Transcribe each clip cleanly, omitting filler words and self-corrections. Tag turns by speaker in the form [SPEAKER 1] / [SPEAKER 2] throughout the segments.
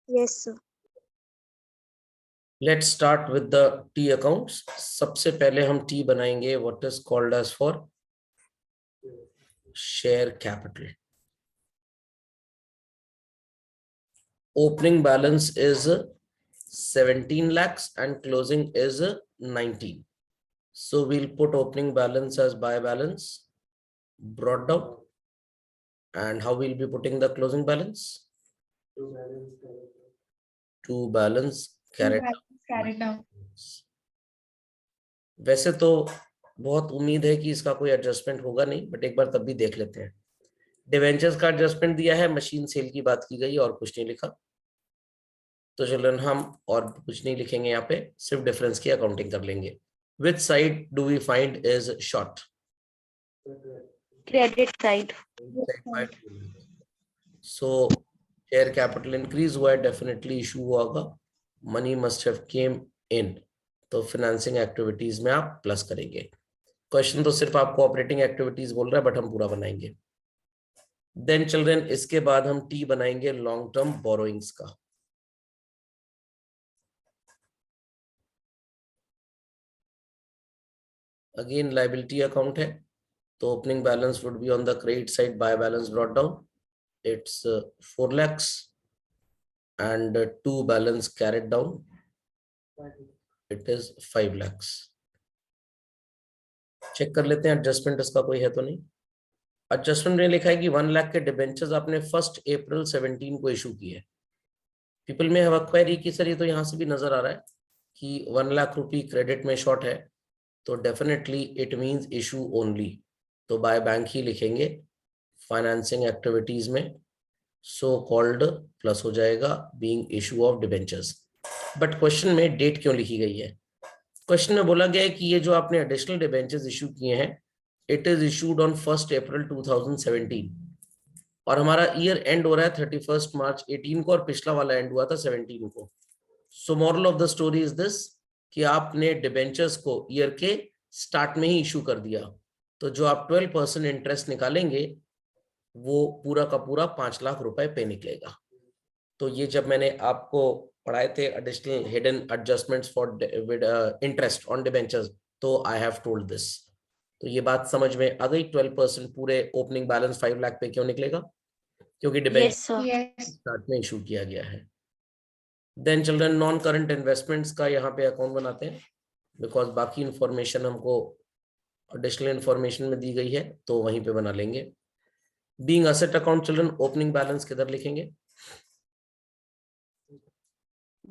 [SPEAKER 1] Yes, sir.
[SPEAKER 2] Let's start with the T accounts. सबसे पहले हम T बनाएंगे what is called as for share capital. Opening balance is 17 lakhs and closing is 19. So we'll put opening balance as buy balance brought down. And how we'll be putting the closing balance? To balance carried down. वैसे तो बहुत उम्मीद है कि इसका कोई adjustment होगा नहीं, बट एक बार तब भी देख लेते हैं। डिवेंचर्स का एडजस्टमेंट दिया है, मशीन सेल की बात की गई और कुछ नहीं लिखा, तो चिल्ड्रन हम और कुछ नहीं लिखेंगे, यहाँ पे सिर्फ डिफरेंस की अकाउंटिंग कर लेंगे। Which side do we find is short?
[SPEAKER 1] Credit side.
[SPEAKER 2] So share capital increase हुआ है, डेफिनेटली इशू हुआ होगा, money must have came in, तो फाइनेंसिंग एक्टिविटीज में आप प्लस करेंगे। क्वेश्चन तो सिर्फ आपको ऑपरेटिंग एक्टिविटीज बोल रहा है, बट हम पूरा बनाएंगे। देन चिल्ड्रन इसके बाद हम टी बनाएंगे लॉन्ग टर्म बोरोइंग्स का। अगेन लायबिलिटी अकाउंट है, तो opening balance would be on the credit side, by balance brought down, it's 4 lakhs and to balance carried down, it is 5 lakhs. Check कर लेते हैं एडजस्टमेंट इसका कोई है तो नहीं। एडजस्टमेंट में लिखा है कि 1 लाख के डिबेंचर्स आपने 1 अप्रैल 17 को इशू किए। पीपल में हैव अ क्वेरी कि सर ये तो यहाँ से भी नजर आ रहा है कि 1 लाख रुपी क्रेडिट में शॉर्ट है, तो definitely it means issue only, तो बाय बैंक ही लिखेंगे फाइनेंसिंग एक्टिविटीज में, सो कॉल्ड प्लस हो जाएगा being issue of debentures. But question में डेट क्यों लिखी गई है? क्वेश्चन में बोला गया है कि ये जो आपने एडिशनल डिबेंचर्स इशू किए हैं, इट इज इशूड ऑन 1 अप्रैल 2017 और हमारा ईयर एंड हो रहा है 31 मार्च 18 को और पिछला वाला एंड हुआ था 17 को। So moral of the story is this कि आपने डिबेंचर्स को ईयर के स्टार्ट में ही इशू कर दिया, तो जो आप 12% इंटरेस्ट निकालेंगे वो पूरा का पूरा 5 लाख रुपए पे निकलेगा। तो ये जब मैंने आपको पढ़ाए थे additional hidden adjustments for interest on debentures, तो आई हैव टोल्ड दिस, तो ये बात समझ में आ गई। 12% पूरे ओपनिंग बैलेंस 5 लाख पे क्यों निकलेगा? क्योंकि डिबेंचर स्टार्ट में इशू किया गया है। Then children non current investments का यहाँ पे अकाउंट बनाते हैं, बिकॉज बाकी इंफॉर्मेशन हमको एडिशनल इंफॉर्मेशन में दी गई है, तो वहीं पे बना लेंगे। Being asset account children opening balance किधर लिखेंगे?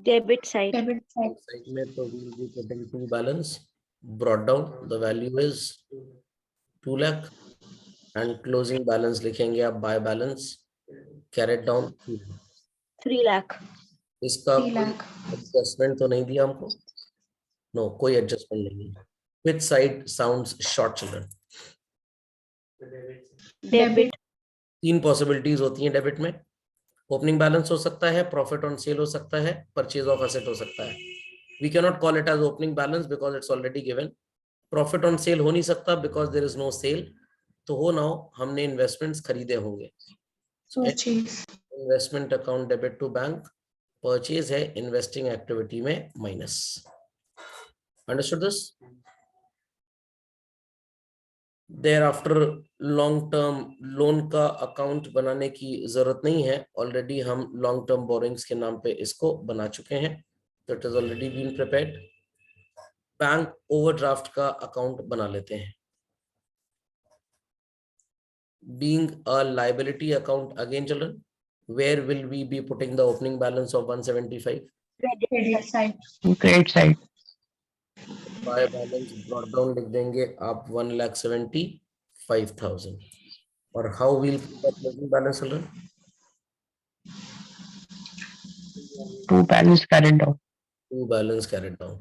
[SPEAKER 1] Debit side.
[SPEAKER 2] Side में तो we will be putting to balance brought down, the value is 2 lakh and closing balance लिखेंगे आप buy balance carried down
[SPEAKER 1] 3 lakh.
[SPEAKER 2] इसका एडजस्टमेंट तो नहीं दिया हमको, नो कोई एडजस्टमेंट नहीं है। Which side sounds short children?
[SPEAKER 1] Debit.
[SPEAKER 2] 3 possibilities होती हैं डेबिट में, ओपनिंग बैलेंस हो सकता है, प्रॉफिट ऑन सेल हो सकता है, परचेज ऑफ एसेट हो सकता है। We can not call it as opening balance because it's already given. Profit on sale हो नहीं सकता because there is no sale, तो हो ना हो हमने इन्वेस्टमेंट्स खरीदे होंगे। Investment account debit to bank, purchase है इन्वेस्टिंग एक्टिविटी में minus. Understood this? Thereafter long term loan का अकाउंट बनाने की जरूरत नहीं है, ऑलरेडी हम लॉन्ग टर्म बोरिंग्स के नाम पे इसको बना चुके हैं, तो it is already been prepared. Bank overdraft का अकाउंट बना लेते हैं। Being a liability account again children, where will we be putting the opening balance of 175?
[SPEAKER 1] Credit side.
[SPEAKER 3] Credit side.
[SPEAKER 2] By balance brought down लिख देंगे आप 1,75,000 और how will closing balance children?
[SPEAKER 3] To balance carried down.
[SPEAKER 2] To balance carried down.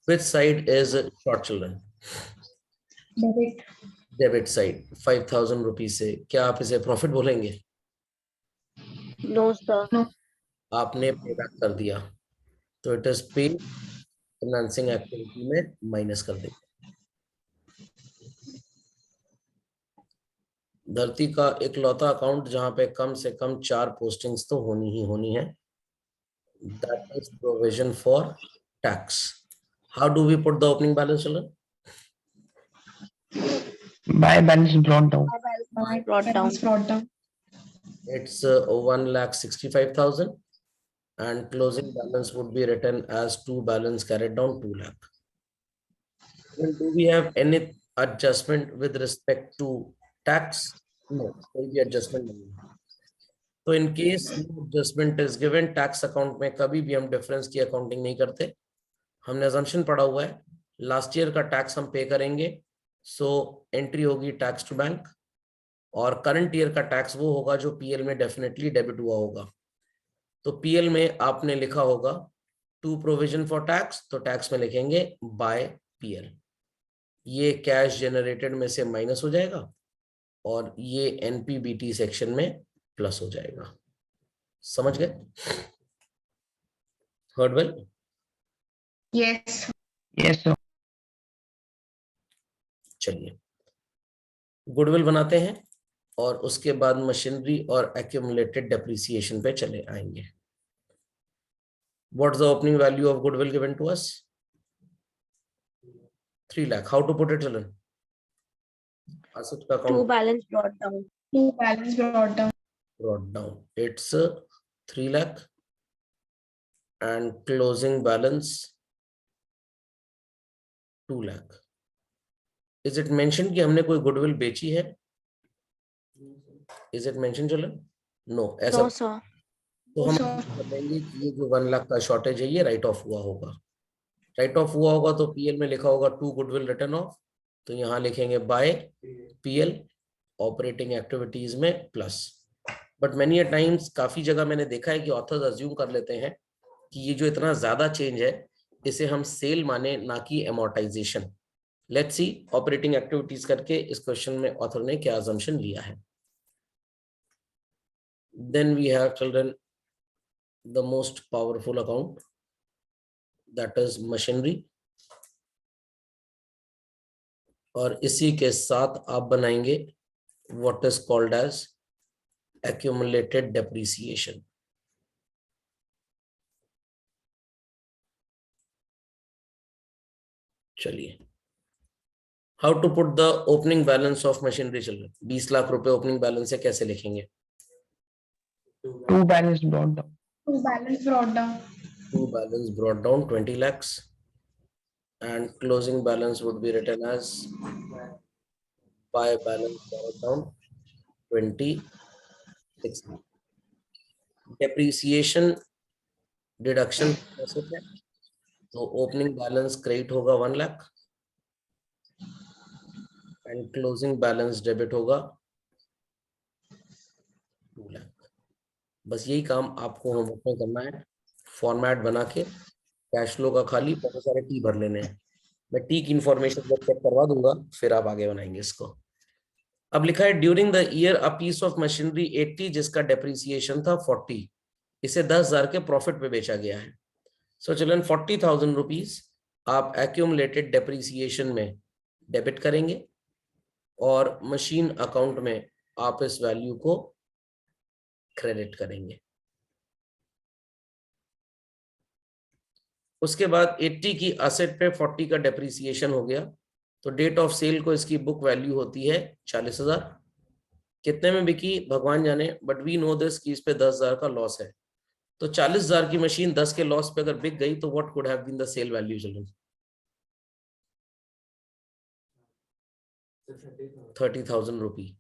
[SPEAKER 2] Which side is short children?
[SPEAKER 1] Debit.
[SPEAKER 2] Debit side 5,000 rupees से, क्या आप इसे profit बोलेंगे?
[SPEAKER 1] No, sir. No.
[SPEAKER 2] आपने पे बैक कर दिया, तो इट इज पे फाइनेंसिंग एक्टिविटी में माइनस कर देंगे। धरती का इकलौता अकाउंट जहां पे कम से कम 4 पोस्टिंग्स तो होनी ही होनी है, That is provision for tax. How do we put the opening balance, children?
[SPEAKER 3] By balance brought down.
[SPEAKER 1] Brought down.
[SPEAKER 2] It's 1,65,000 and closing balance would be written as 2 balance carried down 2 lakh. Then do we have any adjustment with respect to tax? No, कोई भी adjustment नहीं है. तो in case no adjustment is given, tax account में कभी भी हम difference की accounting नहीं करते. हमने assumption पढ़ा हुआ है, last year का tax हम pay करेंगे, so entry होगी tax to bank, और करंट ईयर का टैक्स वो होगा जो पीएल में डेफिनेटली डेबिट हुआ होगा. तो पीएल में आपने लिखा होगा टू प्रोविजन फॉर टैक्स, तो टैक्स में लिखेंगे बाय पीएल. ये कैश जनरेटेड में से माइनस हो जाएगा और ये एनपीबीटी सेक्शन में प्लस हो जाएगा. समझ गए? Heard well?
[SPEAKER 1] Yes.
[SPEAKER 3] Yes, sir.
[SPEAKER 2] चलिए गुडविल बनाते हैं और उसके बाद मशीनरी और एक्यूमुलेटेड डेप्रिसिएशन पे चले आएंगे. What's the opening value of goodwill given to us? 3 lakh. How to put it, children? Asset का
[SPEAKER 1] Two
[SPEAKER 2] account
[SPEAKER 1] balance brought down. Two balance brought down.
[SPEAKER 2] brought down. It's 3 lakh and closing balance 2 lakh. Is it mentioned कि हमने कोई goodwill बेची है? Is it mentioned, children? No. ऐसा
[SPEAKER 1] No, sir.
[SPEAKER 2] तो हम बताएंगे कि ये जो 1 लाख का शॉर्टेज है ये राइट ऑफ हुआ होगा. राइट ऑफ हुआ होगा तो पीएल में लिखा होगा टू गुडविल रिटर्न ऑफ, तो यहाँ लिखेंगे बाय पीएल ऑपरेटिंग एक्टिविटीज में plus. But many a times काफी जगह मैंने देखा है कि ऑथर्स अज्यूम कर लेते हैं कि ये जो इतना ज्यादा चेंज है इसे हम सेल माने ना कि amortisation. Let's see operating activities करके इस क्वेश्चन में ऑथर ने क्या अजम्पशन लिया है. Then we have, children, the most powerful account, that is machinery. और इसी के साथ आप बनाएंगे what is called as accumulated depreciation. चलिए how to put the opening balance of machinery, children? 20 lakh रुपए opening balance है, कैसे लिखेंगे?
[SPEAKER 3] Two balance brought down.
[SPEAKER 1] Two balance brought down.
[SPEAKER 2] Two balance brought down 20 lakhs and closing balance would be written as by balance brought down 26. Depreciation deduction कैसे है? तो opening balance credit होगा 1 lakh and closing balance debit होगा 2 लाख. बस यही काम आपको homework में करना है. फॉर्मेट बना के कैश फ्लो का खाली बहुत सारे टी भर लेने हैं. मैं टी की इंफॉर्मेशन जब चेक करवा दूंगा फिर आप आगे बनाएंगे इसको. अब लिखा है during the year a piece of machinery 80 जिसका डेप्रिसिएशन था 40, इसे 10,000 के प्रॉफिट पे बेचा गया है. सो चिल्ड्रन 40,000 रुपीज आप एक्यूमुलेटेड डेप्रिसिएशन में डेबिट करेंगे और मशीन अकाउंट में आप इस वैल्यू को क्रेडिट करेंगे. उसके बाद 80 की असेट पे 40 का डेप्रिसिएशन हो गया तो डेट ऑफ सेल को इसकी बुक वैल्यू होती है 40,000. कितने में बिकी भगवान जाने, बट वी नो दिस कि इस पे 10,000 का लॉस है. तो 40,000 की मशीन 10 के लॉस पे अगर बिक गई तो what could have been the sale value, children? 30,000 rupee.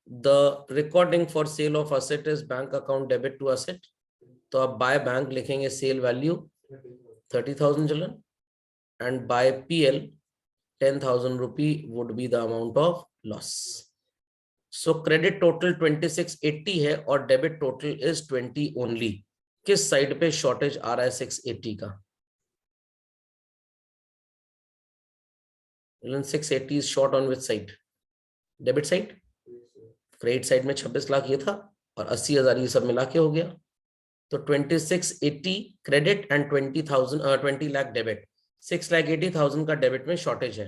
[SPEAKER 2] The recording for sale of asset is bank account debit to asset, तो आप बाय बैंक लिखेंगे sale value 30,000 children and by PL 10,000 rupee would be the amount of loss. So credit total 2680 है और debit total is 20 only. किस side पे shortage आ रहा है 680 का? 680 is short on which side? Debit side. Credit side में 26 लाख ये था और 80,000 ये सब मिला के हो गया. तो 2680 क्रेडिट एंड 20 लाख डेबिट. 6,80,000 का डेबिट में शॉर्टेज है.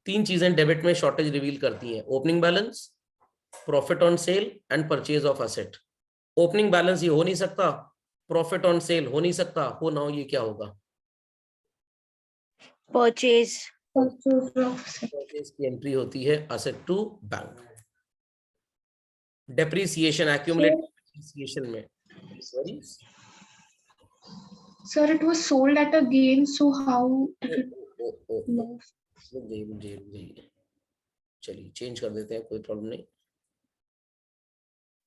[SPEAKER 2] तीन चीजें डेबिट में शॉर्टेज रिवील करती हैं: opening balance, profit on cell and purchase of asset. Opening balance ये हो नहीं सकता, प्रॉफिट ऑन सेल हो नहीं सकता, हो ना हो ये क्या होगा?
[SPEAKER 4] परचेज
[SPEAKER 2] परचेज की एंट्री होती है asset to bank. Depreciation, accumulated depreciation में sorry
[SPEAKER 1] Sir, it was sold at a gain, so how did it lose?
[SPEAKER 2] चलिए चेंज कर देते हैं, कोई प्रॉब्लम नहीं।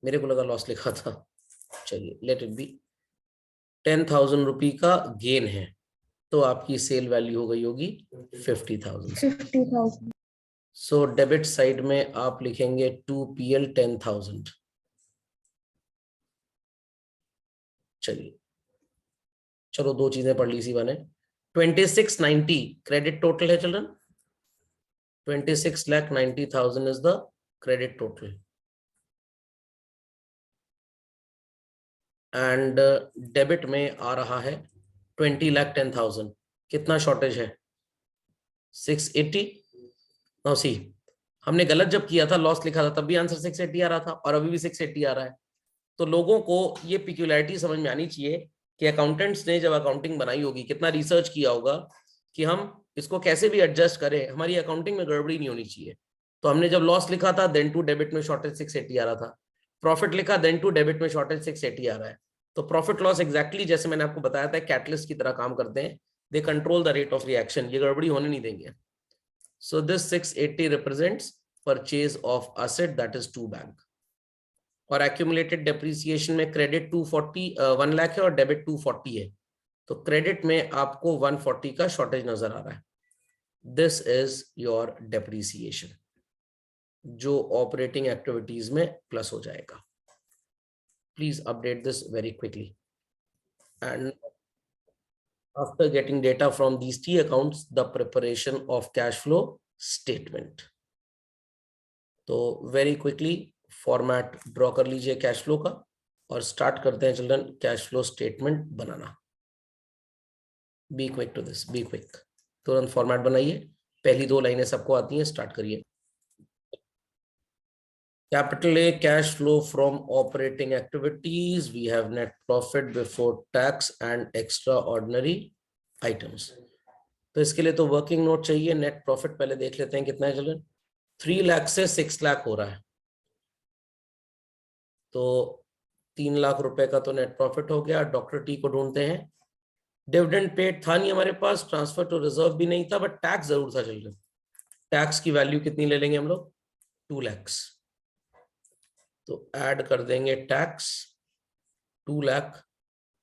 [SPEAKER 2] मेरे को लगा लॉस लिखा था, चलिए लेट इट बी। 10,000 रुपये का गेन है, तो आपकी सेल वैल्यू हो गई होगी 50,000।
[SPEAKER 1] 50,000.
[SPEAKER 2] सो डेबिट साइड में आप लिखेंगे 2PL 10,000। चलिए चलो दो चीजें पढ़ ली इसी बने। 2690 क्रेडिट टोटल है children, 26,90,000 is the credit total. And debit में आ रहा है 20,10,000। कितना शॉर्टेज है? 680। नो सी, हमने गलत जब किया था, लॉस लिखा था, तब भी आंसर 680 आ रहा था और अभी भी 680 आ रहा है। तो लोगों को ये पिक्यूलैरिटी समझ में आनी चाहिए कि अकाउंटेंट्स ने जब अकाउंटिंग बनाई होगी कितना रिसर्च किया होगा कि हम इसको कैसे भी एडजस्ट करें, हमारी अकाउंटिंग में गड़बड़ी नहीं होनी चाहिए। तो हमने जब लॉस लिखा था देन टू डेबिट में शॉर्टेज 680 आ रहा था, प्रॉफिट लिखा देन टू डेबिट में शॉर्टेज 680 आ रहा है। तो प्रॉफिट लॉस एग्जैक्टली जैसे मैंने आपको बताया था कैटलिस्ट की तरह काम करते हैं, they control the rate of reaction, ये गड़बड़ी होने नहीं देंगे। So this 680 represents purchase of asset that is to bank. और एक्यूमुलेटेड डेप्रिसिएशन में क्रेडिट 1 लाख है और डेबिट 240 है, तो क्रेडिट में आपको 140 का शॉर्टेज नजर आ रहा है। दिस इज योर डेप्रिसिएशन जो ऑपरेटिंग एक्टिविटीज में प्लस हो जाएगा। Please update this very quickly and after getting data from these T accounts the preparation of cash flow statement. तो वेरी क्विकली फॉर्मेट ड्रॉ कर लीजिए कैश फ्लो का और start करते हैं चिल्ड्रन कैश फ्लो स्टेटमेंट बनाना। Be quick to this, be quick, तुरंत format बनाइए। पहली दो लाइनें सबको आती हैं, स्टार्ट करिए। Capital A cash flow from operating activities, we have net profit before tax and extraordinary items. तो इसके लिए तो वर्किंग नोट चाहिए। नेट प्रॉफिट पहले देख लेते हैं कितना है चिल्ड्रन। 3 लाख से 6 लाख हो रहा है, तो 3 लाख रुपए का तो नेट प्रॉफिट हो गया। डॉक्टर टी को ढूंढते हैं। डिविडेंड पेड था नहीं हमारे पास, ट्रांसफर टू रिजर्व भी नहीं था, बट टैक्स जरूर था चिल्ड्रन। टैक्स की वैल्यू कितनी ले लेंगे हम लोग? 2 लाख। तो ऐड कर देंगे टैक्स 2 लाख,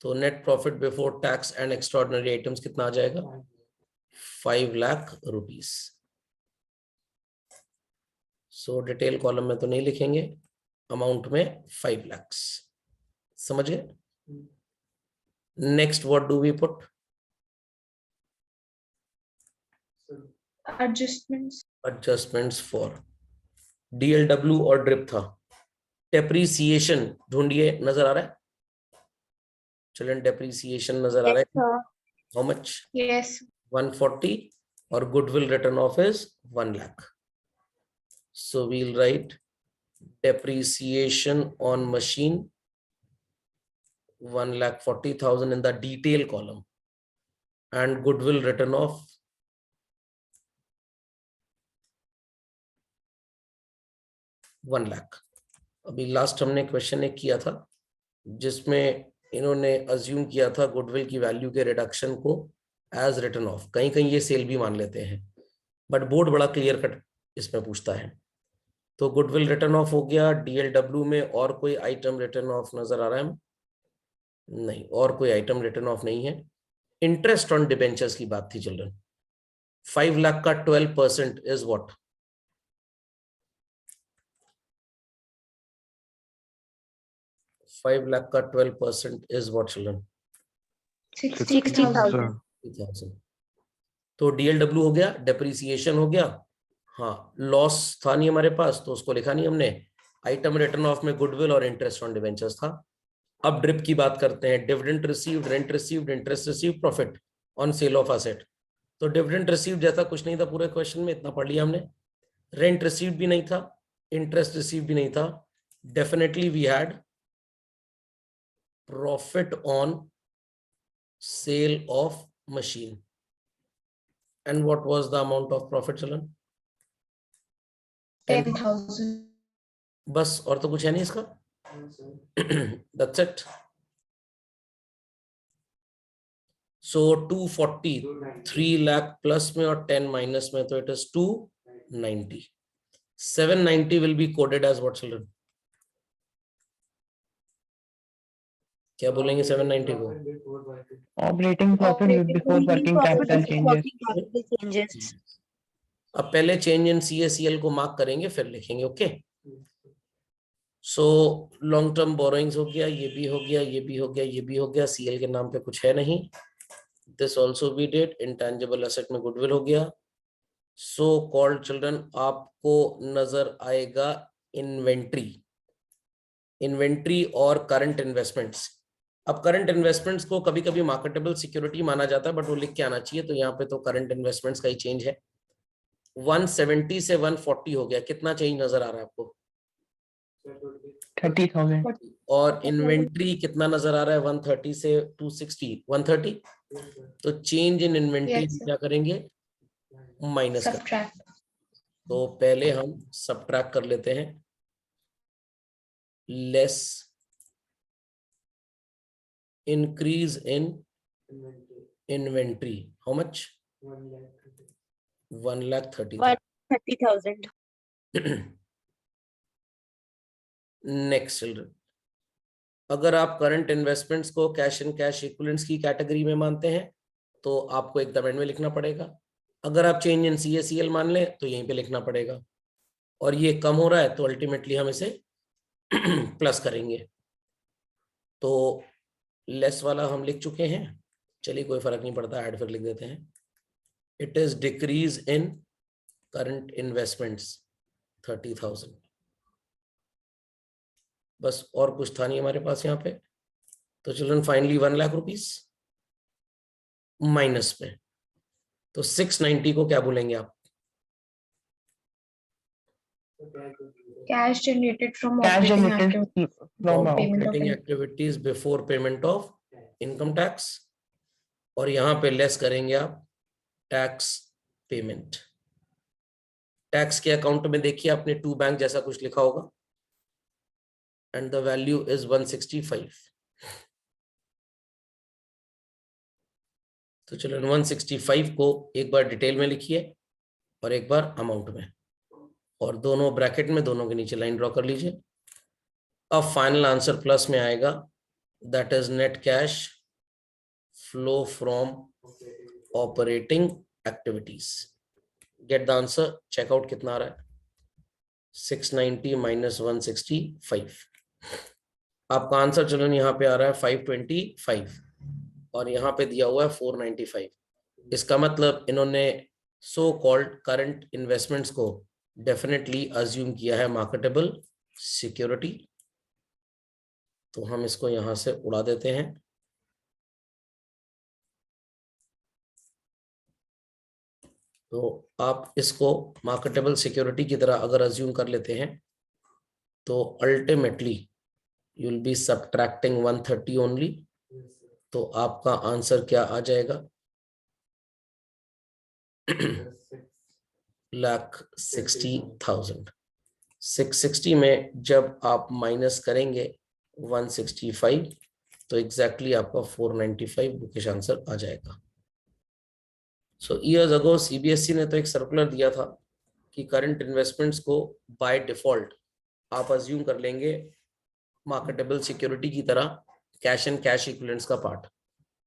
[SPEAKER 2] तो net profit before tax and extraordinary items कितना आ जाएगा? 5 लाख रुपीस। सो डिटेल कॉलम में तो नहीं लिखेंगे, अमाउंट में 5 लाख। समझ गए? Next what do we put?
[SPEAKER 1] Adjustments.
[SPEAKER 2] Adjustments for DLW और ड्रिप था। डेप्रीसिएशन ढूंढिए, नजर आ रहा है? चलें डेप्रीसिएशन नजर आ रहा है। How much?
[SPEAKER 1] Yes.
[SPEAKER 2] 140 और goodwill return of is 1 lakh. So we'll write depreciation on machine 1,40,000 in the detail column and goodwill written off 1 lakh. अभी लास्ट हमने क्वेश्चन एक किया था जिसमें इन्होंने अज्यूम किया था गुडविल की वैल्यू के रिडक्शन को एज रिटन ऑफ। कहीं कहीं ये सेल भी मान लेते हैं, बट बोर्ड बड़ा क्लियर कट इसमें पूछता है। तो गुडविल रिटर्न ऑफ हो गया। डीएलडब्ल्यू में और कोई आइटम रिटर्न ऑफ नजर आ रहा है? नहीं, और कोई आइटम रिटर्न ऑफ नहीं है। इंटरेस्ट ऑन डिबेंचर्स की बात थी चिल्ड्रन। 5 लाख का 12% इज व्हाट? 5 लाख का 12% इज व्हाट चिल्ड्रन?
[SPEAKER 1] 60,000.
[SPEAKER 2] तो डीएलडब्ल्यू हो गया, डेप्रिसिएशन हो गया। हाँ, लॉस था नहीं हमारे पास तो उसको लिखा नहीं हमने। आइटम रिटर्न ऑफ में गुडविल और इंटरेस्ट ऑन डिवेंचर्स था। अब ड्रिप की बात करते हैं। Dividend received, rent received, interest received, profit on cell of asset. तो डिविडेंड रिसीव्ड जैसा कुछ नहीं था पूरे क्वेश्चन में, इतना पढ़ लिया हमने। रेंट रिसीव्ड भी नहीं था, इंटरेस्ट रिसीव्ड भी नहीं था। Definitely we had profit on sale of machine. And what was the amount of profit, Chalan?
[SPEAKER 1] 10,000.
[SPEAKER 2] बस, और तो कुछ है नहीं इसका. That's it. So 240, 3 lakh plus में और 10 minus में, तो it is 290. 790 will be coded as what, children? क्या बोलेंगे 790 को?
[SPEAKER 3] Operating profit before working capital changes.
[SPEAKER 2] अब पहले चेंज इन CACL को मार्क करेंगे, फिर लिखेंगे. Okay. So long term borrowings हो गया, ये भी हो गया, ये भी हो गया, ये भी हो गया. CL के नाम पे कुछ है नहीं. This also we did. Intangible asset में गुडविल हो गया. सो कॉल्ड चिल्ड्रन, आपको नजर आएगा इन्वेंट्री. इन्वेंट्री और करंट इन्वेस्टमेंट्स. अब करंट इन्वेस्टमेंट्स को कभी कभी मार्केटेबल सिक्योरिटी माना जाता है, बट वो लिख के आना चाहिए. तो यहाँ पे तो करंट इन्वेस्टमेंट्स का ही चेंज है. 170 से 140 हो गया. कितना चेंज नजर आ रहा है आपको?
[SPEAKER 3] 30,000.
[SPEAKER 2] और इन्वेंट्री कितना नजर आ रहा है? 130 से 260. 130. तो change in inventory
[SPEAKER 1] Yes, sir.
[SPEAKER 2] क्या करेंगे? माइनस कर.
[SPEAKER 1] Subtract.
[SPEAKER 2] तो पहले हम सबट्रैक्ट कर लेते हैं. Less increase in inventory. How much? 1,30,000. Next, children. अगर आप करंट इन्वेस्टमेंट्स को कैश एंड कैश इक्विवेलेंट्स की कैटेगरी में मानते हैं तो आपको एक दमेंड में लिखना पड़ेगा. अगर आप चेंज इन CACL मान लें तो यहीं पे लिखना पड़ेगा. और ये कम हो रहा है तो अल्टीमेटली हम इसे प्लस करेंगे. तो लेस वाला हम लिख चुके हैं. चलिए, कोई फर्क नहीं पड़ता, ऐड फिर लिख देते हैं. It is decrease in current investments 30,000. बस, और कुछ था नहीं हमारे पास यहाँ पे. तो children finally 1 lakh rupees minus में. तो 690 को क्या बोलेंगे आप?
[SPEAKER 1] Cash generated from
[SPEAKER 3] Cash
[SPEAKER 1] operating
[SPEAKER 3] generated
[SPEAKER 1] activity.
[SPEAKER 3] from
[SPEAKER 1] Payment of
[SPEAKER 2] operating activities before payment of income tax. और यहाँ पे लेस करेंगे आप टैक्स पेमेंट. टैक्स के अकाउंट में देखिए आपने टू बैंक जैसा कुछ लिखा होगा. And the value is 165. तो चलो 165 को एक बार डिटेल में लिखिए और एक बार अमाउंट में, और दोनों ब्रैकेट में, दोनों के नीचे लाइन ड्रॉ कर लीजिए. अब फाइनल आंसर प्लस में आएगा. That is net cash flow from operating activities. Get the answer. Check out कितना आ रहा है? 690 माइनस 165. आपका आंसर चलो यहाँ पे आ रहा है 525 और यहाँ पे दिया हुआ है 495. इसका मतलब इन्होंने सो कॉल्ड करंट इन्वेस्टमेंट्स को डेफिनेटली अज्यूम किया है मार्केटेबल सिक्योरिटी. तो हम इसको यहां से उड़ा देते हैं. तो आप इसको मार्केटेबल सिक्योरिटी की तरह अगर अज्यूम कर लेते हैं तो ultimately you will be subtracting 130 only. तो आपका आंसर क्या आ जाएगा? 1,60,000. 660 में जब आप माइनस करेंगे 165 तो एग्जैक्टली आपका 495 बुकिश आंसर आ जाएगा. सो ईयर्स अगो CBSE ने तो एक सर्कुलर दिया था कि करंट इन्वेस्टमेंट्स को बाय डिफॉल्ट आप अज्यूम कर लेंगे मार्केटेबल सिक्योरिटी की तरह कैश एंड कैश इक्विवेलेंट्स का part.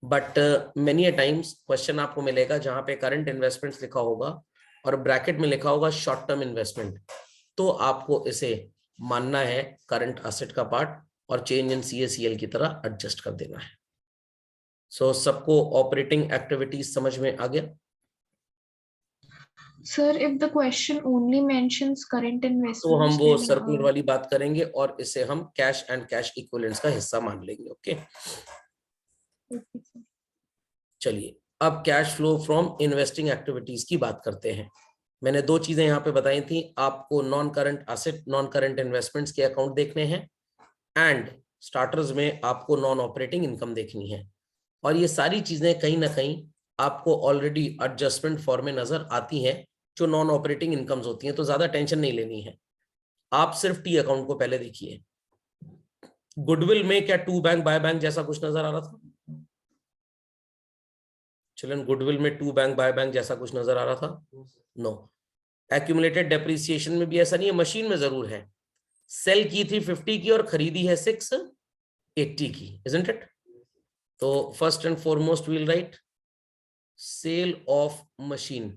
[SPEAKER 2] But many a times question आपको मिलेगा जहां पे करंट इन्वेस्टमेंट्स लिखा होगा और ब्रैकेट में लिखा होगा शॉर्ट टर्म इन्वेस्टमेंट. तो आपको इसे मानना है करंट एसेट का पार्ट और चेंज इन CACL की तरह एडजस्ट कर देना है. सो सबको ऑपरेटिंग एक्टिविटीज समझ में आ गया?
[SPEAKER 1] Sir, if the question only mentions current
[SPEAKER 2] तो हम
[SPEAKER 1] investments,
[SPEAKER 2] वो
[SPEAKER 1] then,
[SPEAKER 2] सर्कुलर वाली बात करेंगे और इसे हम कैश एंड कैश इक्विवेलेंट्स का हिस्सा मान लेंगे. Okay
[SPEAKER 1] okay, sir.
[SPEAKER 2] चलिए, अब cash flow from investing activities की बात करते हैं. मैंने दो चीजें यहाँ पे बताई थी. आपको non current asset, non current investments के अकाउंट देखने हैं एंड स्टार्टर्स में आपको नॉन ऑपरेटिंग इनकम देखनी है, और ये सारी चीजें कहीं ना कहीं आपको ऑलरेडी एडजस्टमेंट फॉर्म में नजर आती हैं जो नॉन ऑपरेटिंग इनकम्स होती हैं, तो ज्यादा टेंशन नहीं लेनी है। आप सिर्फ टी अकाउंट को पहले देखिए। गुडविल में क्या टू बैंक बाय बैंक जैसा कुछ नजर आ रहा था? चिल्ड्रन, गुडविल में टू बैंक बाय बैंक जैसा कुछ नजर आ रहा था? नो। एक्यूमुलेटेड डेप्रिसिएशन में भी ऐसा नहीं है, मशीन में जरूर है। सेल की थी 50 की और खरीदी है 680 की, इजंट इट? तो first and foremost will write sale of machine.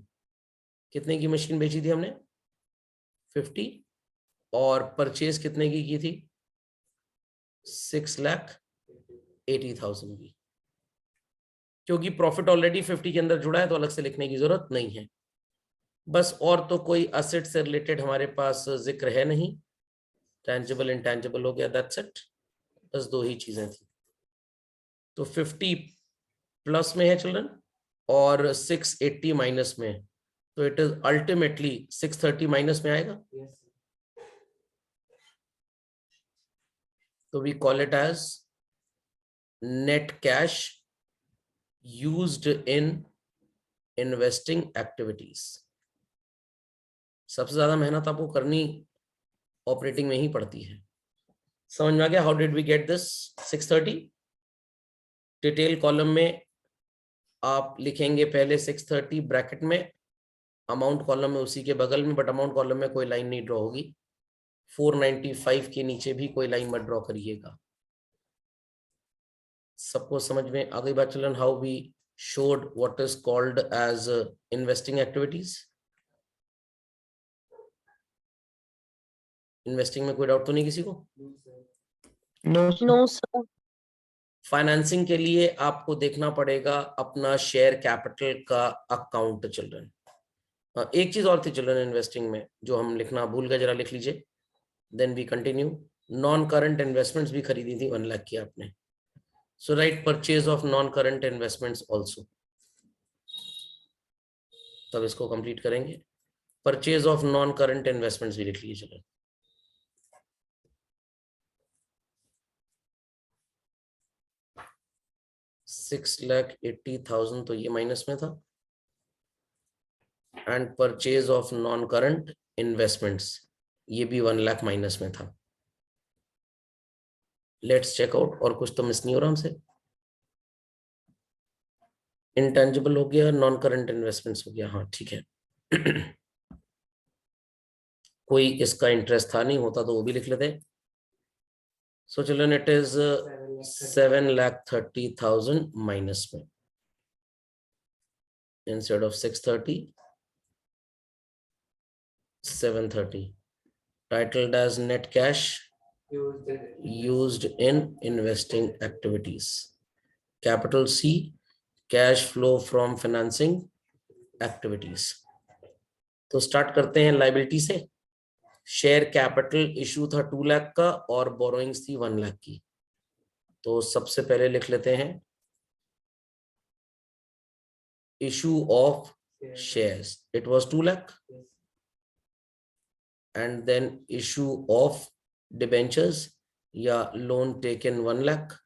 [SPEAKER 2] कितने की मशीन बेची थी हमने? 50। और परचेज कितने की थी? 6,80,000 की। क्योंकि प्रॉफिट ऑलरेडी 50 के अंदर जुड़ा है तो अलग से लिखने की जरूरत नहीं है। बस और तो कोई असेट से रिलेटेड हमारे पास जिक्र है नहीं। टेंजिबल इंटेंजिबल हो गया, दैट्स इट। बस दो ही चीजें थी। तो 50 प्लस में है चिल्ड्रन और 680 माइनस में है, तो इट इज अल्टीमेटली 630 माइनस में आएगा। तो we call it as net cash used in investing activities. सबसे ज्यादा मेहनत आपको करनी ऑपरेटिंग में ही पड़ती है। समझ में आ गया? How did we get this 630? Detail column में आप लिखेंगे पहले 630 ब्रैकेट में, अमाउंट कॉलम में उसी के बगल में, बट अमाउंट कॉलम में कोई लाइन नहीं ड्रॉ होगी। 495 के नीचे भी कोई लाइन मत ड्रॉ करिएगा। सबको समझ में आ गई बात children? How we showed what is called as investing activities. Investing में कोई डाउट तो नहीं किसी को?
[SPEAKER 3] No sir.
[SPEAKER 2] फाइनेंसिंग के लिए आपको देखना पड़ेगा अपना शेयर कैपिटल का अकाउंट चिल्ड्रन। एक चीज और थी चिल्ड्रन इन्वेस्टिंग में जो हम लिखना भूल गए, जरा लिख लीजिए, then we continue. Non current investments भी खरीदी थी 1 लाख की आपने, so right purchase of non current investments also. तब इसको कंप्लीट करेंगे। Purchase of non current investments भी लिख लीजिए चिल्ड्रन। $680,000 तो ये माइनस में था, and purchase of non current investments ये भी 1 लाख माइनस में था। लेट्स चेक आउट, और कुछ तो मिस नहीं हो रहा हमसे। इंटेंजिबल हो गया, नॉन करंट इन्वेस्टमेंट्स हो गया, हाँ ठीक है। कोई इसका इंटरेस्ट था नहीं, होता तो वो भी लिख लेते। So children it is 7,30,000 minus में, instead of 630 730, titled as net cash used in investing activities. Capital C, cash flow from financing activities. तो स्टार्ट करते हैं लाइबिलिटी से। शेयर कैपिटल इशू था 2 लाख का और बोरोइंग्स थी 1 लाख की। तो सबसे पहले लिख लेते हैं issue of shares, it was 2 lakh, and then issue of debentures या लोन टेकन 1 लाख,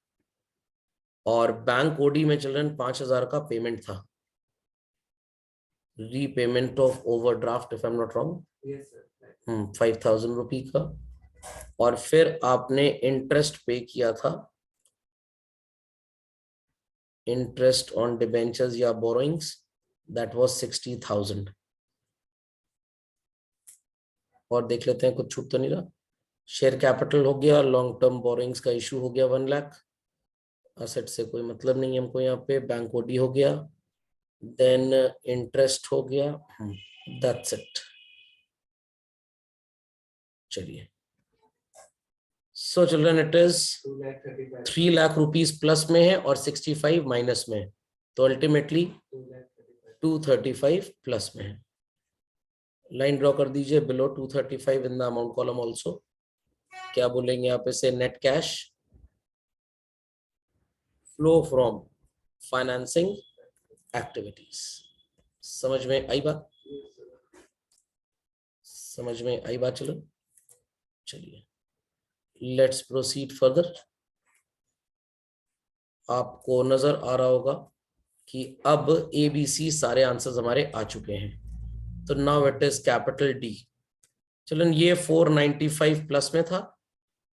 [SPEAKER 2] और बैंक ओडी में चिल्ड्रन 5,000 का पेमेंट था, repayment of overdraft if I am not wrong, 5,000 रुपये का। और फिर आपने इंटरेस्ट पे किया था, इंटरेस्ट ऑन डिबेंचर्स या बोरोइंग्स, दैट वाज 60,000। और देख लेते हैं कुछ छूट तो नहीं रहा। शेयर कैपिटल हो गया, लॉन्ग टर्म बोरोइंग्स का इशू हो गया 1 लाख, असेट से कोई मतलब नहीं हमको यहाँ पे, बैंक ओडी हो गया, देन इंटरेस्ट हो गया, दैट्स इट। चलिए, so children it is 3 lakh rupees plus में है और 65 माइनस में है, तो अल्टीमेटली 235 प्लस में है। लाइन ड्रॉ कर दीजिए below 235 in the amount column also. क्या बोलेंगे आप इसे? Net cash flow from financing activities. समझ में आई बात? समझ में आई बात? चलो चलिए, लेट्स प्रोसीड फर्दर। आपको नजर आ रहा होगा कि अब ABC सारे आंसर्स हमारे आ चुके हैं। तो now it is capital D। चलन ये 495 प्लस में था,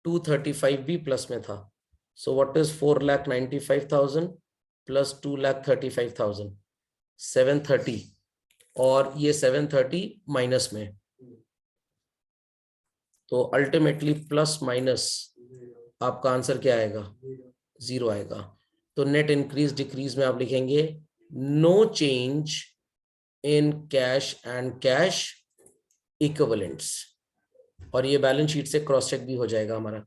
[SPEAKER 2] 235 भी प्लस में था। So what is 4,95,000 plus 2,35,000? 730, और ये 730 माइनस में, तो अल्टीमेटली प्लस माइनस आपका आंसर क्या आएगा? 0 आएगा। तो नेट इंक्रीज डिक्रीज में आप लिखेंगे no change in cash and cash equivalents, और ये बैलेंस शीट से क्रॉस चेक भी हो जाएगा हमारा।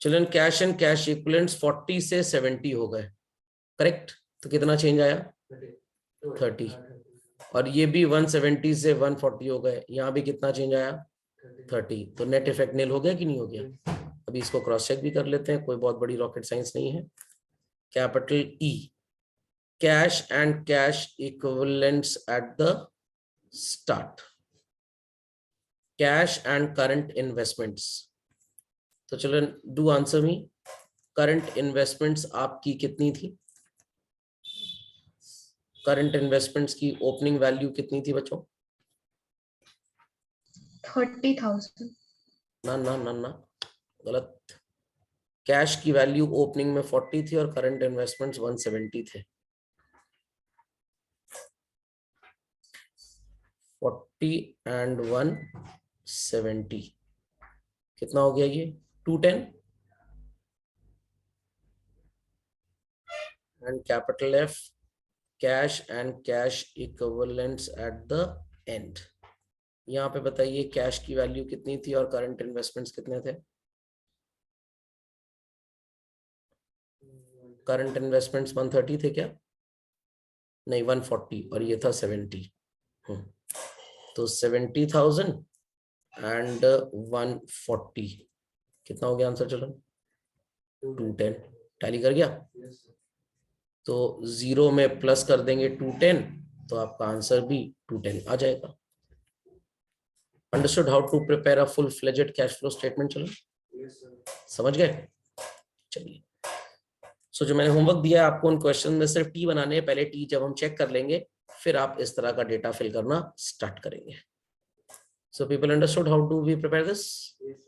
[SPEAKER 2] चलन कैश एंड कैश इक्विवेलेंट्स 40 से 70 हो गए, करेक्ट? तो कितना चेंज आया? 30। और ये भी 170 से 140 हो गए, यहाँ भी कितना चेंज आया? 30। तो नेट इफेक्ट नील हो गया कि नहीं हो गया? अभी इसको क्रॉस चेक भी कर लेते हैं, कोई बहुत बड़ी रॉकेट साइंस नहीं है। Capital E, cash and cash equivalents at the start, cash and current investments. तो चलो do answer me, current investments आपकी कितनी थी? करंट इन्वेस्टमेंट्स की ओपनिंग वैल्यू कितनी थी बच्चों?
[SPEAKER 1] 30,000।
[SPEAKER 2] ना ना ना ना, गलत। कैश की वैल्यू ओपनिंग में 40 थी और करंट इन्वेस्टमेंट्स 170 थे। 40 एंड 170 कितना हो गया? ये 210। And capital F, cash and cash equivalents at the end. यहाँ पे बताइए कैश की वैल्यू कितनी थी और करंट इन्वेस्टमेंट्स कितने थे? करंट इन्वेस्टमेंट्स 130 थे क्या? नहीं, 140, और ये था 70। तो 70,000 एंड 140 कितना हो गया आंसर? चलो 210 टैली कर गया। तो 0 में प्लस कर देंगे 210, तो आपका आंसर भी 210 आ जाएगा। Understood how to prepare a full fledged cash flow statement? चलो समझ गए? चलिए, सो जो मैंने होमवर्क दिया है आपको, उन क्वेश्चन में सिर्फ टी बनाने हैं। पहले टी जब हम चेक कर लेंगे, फिर आप इस तरह का डेटा फिल करना स्टार्ट करेंगे। So people understood how do we prepare this?